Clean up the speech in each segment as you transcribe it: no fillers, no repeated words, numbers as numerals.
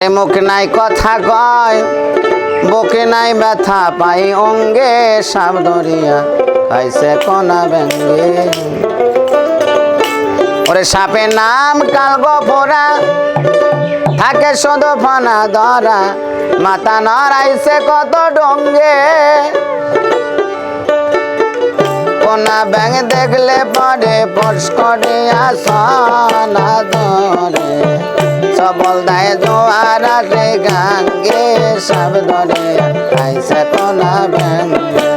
মুখ নাই কথা কয় বুকে নাই ব্যথা পাই অঙ্গে সাপ ধরিয়া খাইছে কোনা ব্যঙ্গে। ওরে সাপের নাম কালগো পোড়া থাকে শুধু ফানা ধরা মাথা নড়াইছে কত ডঙ্গে। কোনা ব্যাং দেখলে পরে পশ করিয়া সনা ধরে সবল দায় জোয়ার আসে গাঙ্গে সাপ ধরে খাইছে কোনা ব্যাঙ্গে।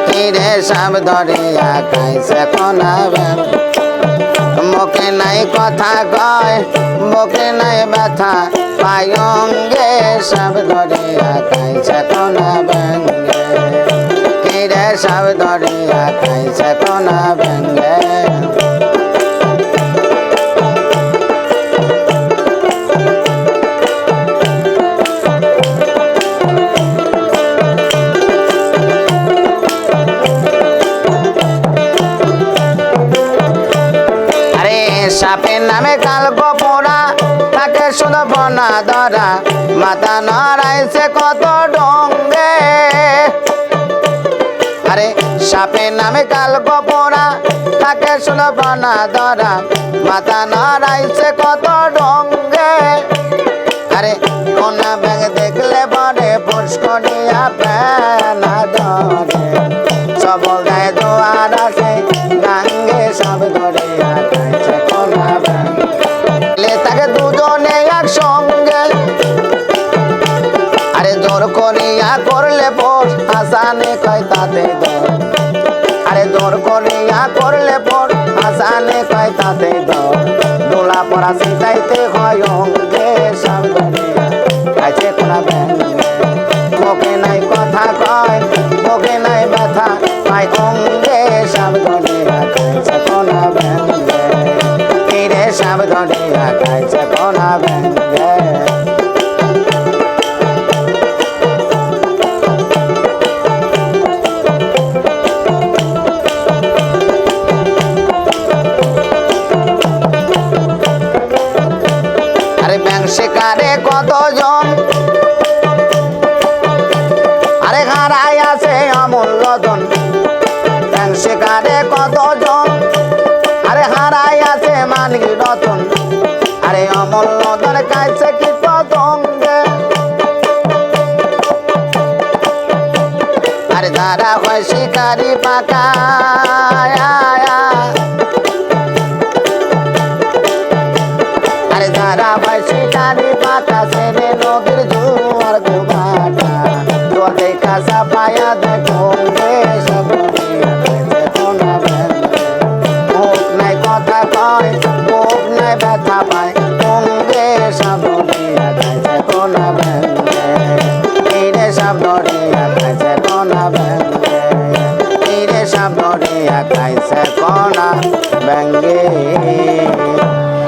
কিরে সাপ ধরিয়া খাইছে কোনা ব্যাঙ্গে। মুখে নাই কথা কয় বুকে নাই ব্যথা পাই অঙ্গে সাপ ধরিয়া খাইছে কোনা ব্যাঙ্গে। কিরে সাপ ধরিয়া খাইছে কোনা ব্যাঙ্গে। সাপের নামে কালগো পোড়া থাকে শুধু ফনা ধরা মাথা নড়াইছে কত ডঙ্গে। আরে সাপের নামে কালগো পোড়া থাকে শুধু ফনা ধরা মাথা নড়াইছে কত ডঙ্গে। আরে কোনা ব্যাগ দেখলে পরে পুষ করিয়া প্যানা ধরে সবল গায়ে জোয়ার আসে গাঙ্গে সাপ ধরিয়া খাইছে কোনা ব্যাঙ্গে। তাকে দুজনে একসঙ্গে আরে জোর করিয়া করলে পর হাসানে কয় তাতে দর। আরে জোর করিয়া করলে পর হাসানে কয় তাতে দর। দোলা পড়া সিটাইতে হয় অঙ্গে সাপ ধরিয়া খাইছে কোনা ব্যাঙ্গে। মুখে নাই কথা কয় বুকে নাই ব্যথা পাই অঙ্গে সাপ ধরিয়া খাইছে কোনা ব্যাঙ্গে। কিরে সাপ ধরিয়া খাইছে কোনা ব্যাঙ্গে। আরে ব্যাং শিকারে কতজন আরে হারাই আছে অমূল্য ধন। ব্যাং শিকারে কতজন আরে হারাই আছে মানিক রতন। আরে অমূল্য ধন খাইছে কি পতঙ্গে। আরে ধারা হয় শিকারি পাকা আরে ধারা হয় শিকারি পাকা সেরে নদীর জোয়ার ঘুমাটা জল দেখা সাপায়া দেখো সব ধরিয়া খাইছে কোনা ব্যাঙ্গে। মুখ নাই কথা কয় বুক নাই ব্যথা পায় অঙ্গে সাপ ধরিয়া খাইছে কোনা ব্যাঙ্গে। কিরে সাপ ধরিয়া খাইছে কোনা ব্যাঙ্গে। কিরে সাপ ধরিয়া খাইছে কোনা ব্যাঙ্গে।